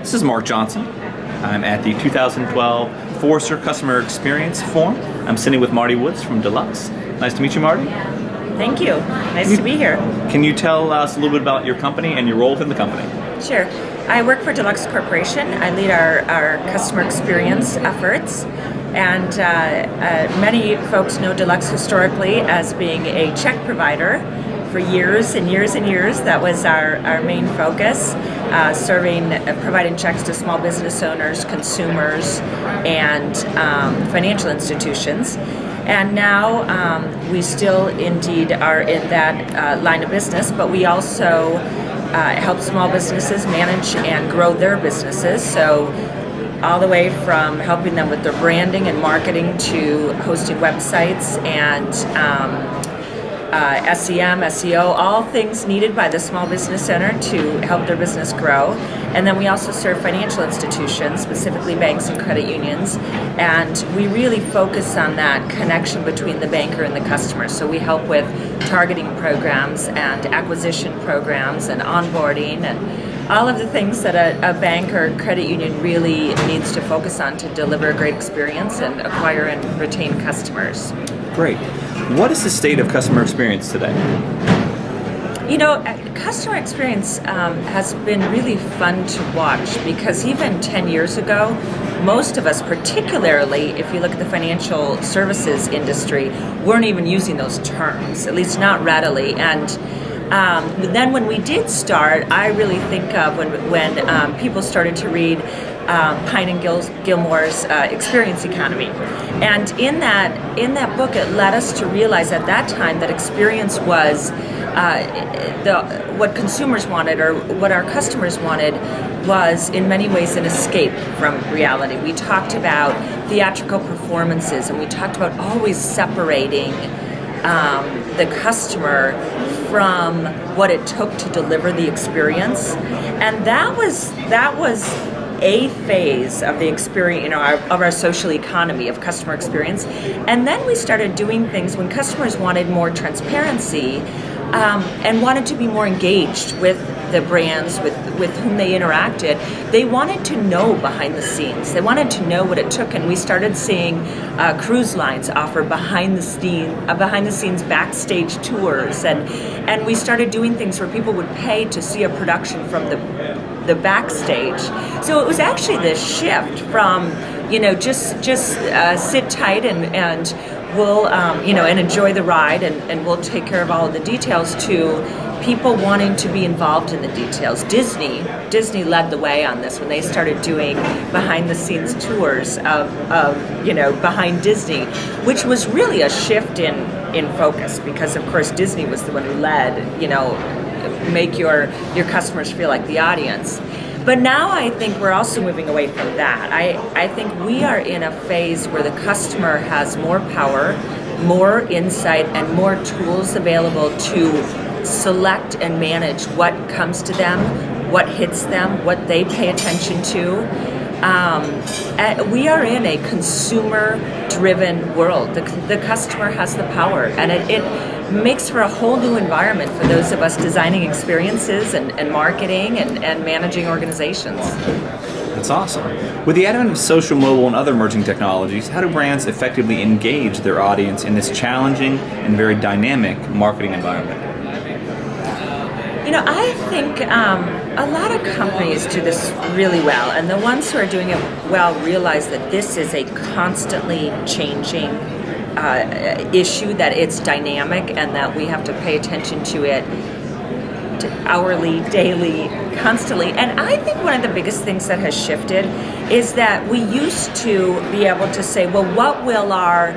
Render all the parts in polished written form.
This is Mark Johnson. I'm at the 2012 Forrester Customer Experience Forum. I'm sitting with Martie Woods from Deluxe. Nice to meet you, Martie. Thank you. Nice to be here. Can you tell us a little bit about your company and your role within the company? Sure. I work for Deluxe Corporation. I lead our customer experience efforts. And many folks know Deluxe historically as being a check provider. For years and years and years, that was our main focus, providing checks to small business owners, consumers, and financial institutions. And now we still indeed are in that line of business, but we also help small businesses manage and grow their businesses. So all the way from helping them with their branding and marketing to hosting websites and SEM, SEO, all things needed by the small business owner to help their business grow. And then we also serve financial institutions, specifically banks and credit unions, and we really focus on that connection between the banker and the customer. So we help with targeting programs and acquisition programs and onboarding and all of the things that a bank or credit union really needs to focus on to deliver a great experience and acquire and retain customers. Great. What is the state of customer experience today? You know, customer experience has been really fun to watch because even 10 years ago, most of us, particularly if you look at the financial services industry, weren't even using those terms, at least not readily. And then when we did start, I really think of when people started to read Pine and Gilmore's Experience Economy. And in that book, it led us to realize at that time that experience was what consumers wanted or what our customers wanted was in many ways an escape from reality. We talked about theatrical performances and we talked about always separating the customer from what it took to deliver the experience. And that was a phase of the experience, of our social economy of customer experience. And then we started doing things when customers wanted more transparency and wanted to be more engaged with the brands with whom they interacted. They wanted to know behind the scenes. They wanted to know what it took, and we started seeing cruise lines offer behind the scenes backstage tours, and we started doing things where people would pay to see a production from the backstage. So it was actually this shift from just sit tight and we'll and enjoy the ride and we'll take care of all of the details to people wanting to be involved in the details. Disney led the way on this when they started doing behind the scenes tours of behind Disney, which was really a shift in focus because of course Disney was the one who led, make your customers feel like the audience. But now I think we're also moving away from that. I think we are in a phase where the customer has more power, more insight, and more tools available to select and manage what comes to them, what hits them, what they pay attention to. We are in a consumer-driven world. The customer has the power, and it makes for a whole new environment for those of us designing experiences and marketing and managing organizations. That's awesome. With the advent of social, mobile, and other emerging technologies, how do brands effectively engage their audience in this challenging and very dynamic marketing environment? I think a lot of companies do this really well, and the ones who are doing it well realize that this is a constantly changing issue, that it's dynamic, and that we have to pay attention to it hourly, daily, constantly. And I think one of the biggest things that has shifted is that we used to be able to say, well, what will our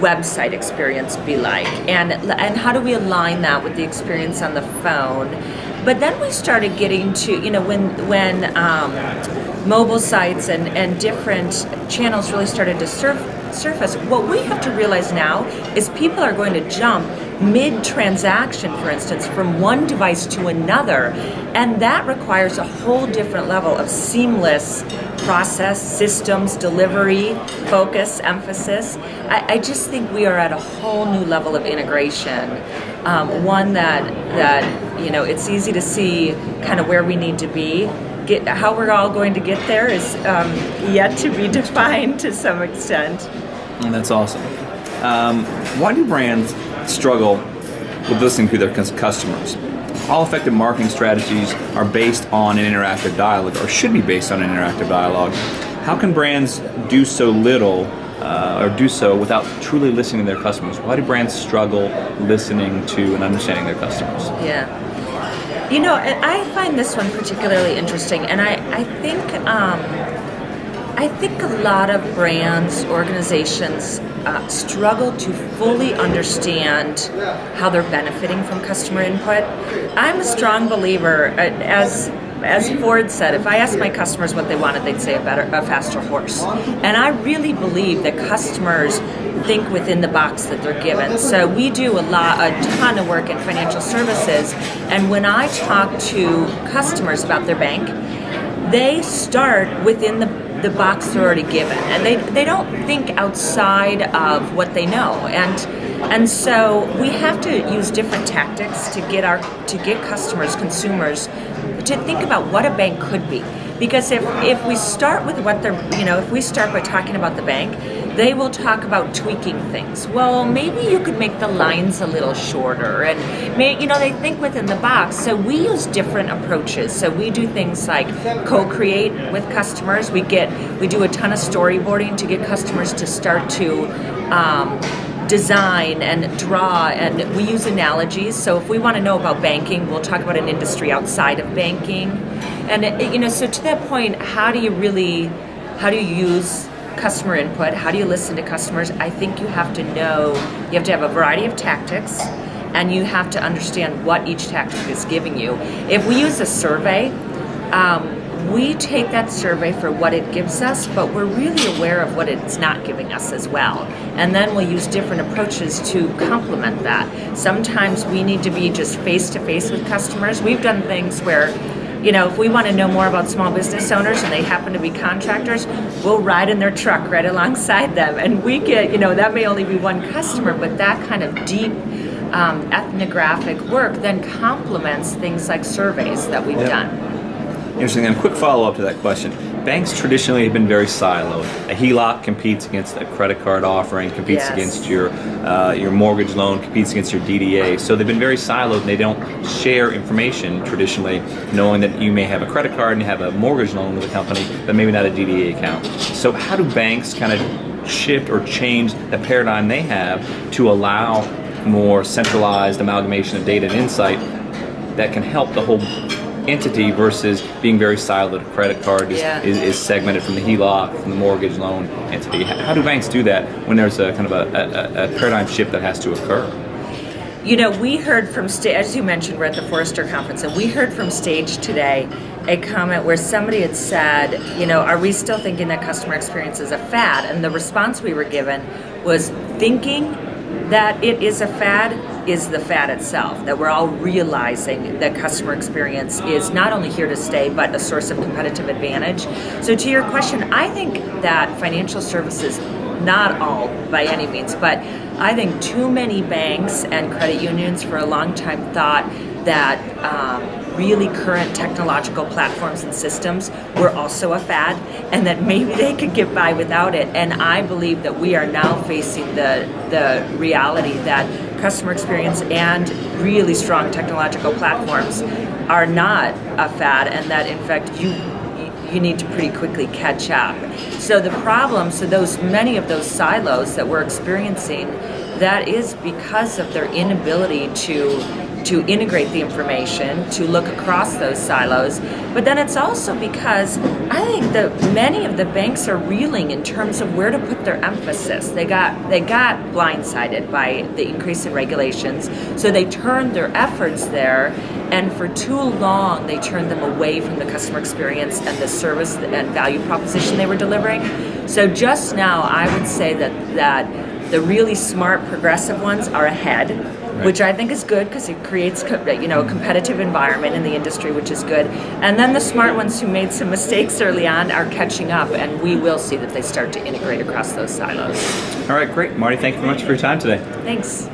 website experience be like, and how do we align that with the experience on the phone? But then we started getting to when mobile sites and different channels really started to surface. What we have to realize now is people are going to jump mid-transaction, for instance, from one device to another, and that requires a whole different level of seamless process, systems, delivery, focus, emphasis. I just think we are at a whole new level of integration, one that it's easy to see kind of where we need to be, how we're all going to get there is yet to be defined to some extent. And that's awesome. Why do brands struggle with listening to their customers? All effective marketing strategies are based on an interactive dialogue, or should be based on an interactive dialogue. How can brands do so little or do so without truly listening to their customers? Why do brands struggle listening to and understanding their customers? Yeah. I find this one particularly interesting, and I think a lot of brands, organizations struggle to fully understand how they're benefiting from customer input. I'm a strong believer, as Ford said, if I asked my customers what they wanted, they'd say a faster horse. And I really believe that customers think within the box that they're given. So we do a ton of work in financial services, and when I talk to customers about their bank, they start within the box they're already given, and they don't think outside of what they know, and so we have to use different tactics to get consumers to think about what a bank could be. Because if we start with what they're, if we start by talking about the bank, they will talk about tweaking things. Well, maybe you could make the lines a little shorter, and they think within the box. So we use different approaches. So we do things like co-create with customers. We do a ton of storyboarding to get customers to start to design and draw, and we use analogies. So if we want to know about banking, we'll talk about an industry outside of banking. And so to that point, how do you use customer input? How do you listen to customers? I think you have to have a variety of tactics, and you have to understand what each tactic is giving you. If we use a survey, we take that survey for what it gives us, but we're really aware of what it's not giving us as well. And then we'll use different approaches to complement that. Sometimes we need to be just face-to-face with customers. We've done things where, if we want to know more about small business owners and they happen to be contractors, we'll ride in their truck right alongside them. And we get, that may only be one customer, but that kind of deep ethnographic work then complements things like surveys that we've done. Interesting. And a quick follow-up to that question. Banks traditionally have been very siloed. A HELOC competes against a credit card offering, competes against your mortgage loan, competes against your DDA. So they've been very siloed, and they don't share information traditionally, knowing that you may have a credit card and you have a mortgage loan with a company, but maybe not a DDA account. So how do banks kind of shift or change the paradigm they have to allow more centralized amalgamation of data and insight that can help the whole entity versus being very siloed? A credit card is segmented from the HELOC, from the mortgage loan entity. How do banks do that when there's a kind of a paradigm shift that has to occur? We heard from as you mentioned, we're at the Forrester conference, and we heard from stage today a comment where somebody had said, are we still thinking that customer experience is a fad? And the response we were given was, thinking that it is a fad is the fad itself, that we're all realizing that customer experience is not only here to stay, but a source of competitive advantage. So to your question, I think that financial services, not all by any means, but I think too many banks and credit unions for a long time thought that really current technological platforms and systems were also a fad, and that maybe they could get by without it. And I believe that we are now facing the reality that customer experience and really strong technological platforms are not a fad, and that in fact you need to pretty quickly catch up. So the problem, many of those silos that we're experiencing, that is because of their inability to integrate the information, to look across those silos. But then it's also because I think that many of the banks are reeling in terms of where to put their emphasis. They got blindsided by the increase in regulations, so they turned their efforts there, and for too long they turned them away from the customer experience and the service and value proposition they were delivering. So just now I would say that the really smart progressive ones are ahead, which I think is good because it creates a competitive environment in the industry, which is good. And then the smart ones who made some mistakes early on are catching up, and we will see that they start to integrate across those silos. All right, great. Martie, thank you very much for your time today. Thanks.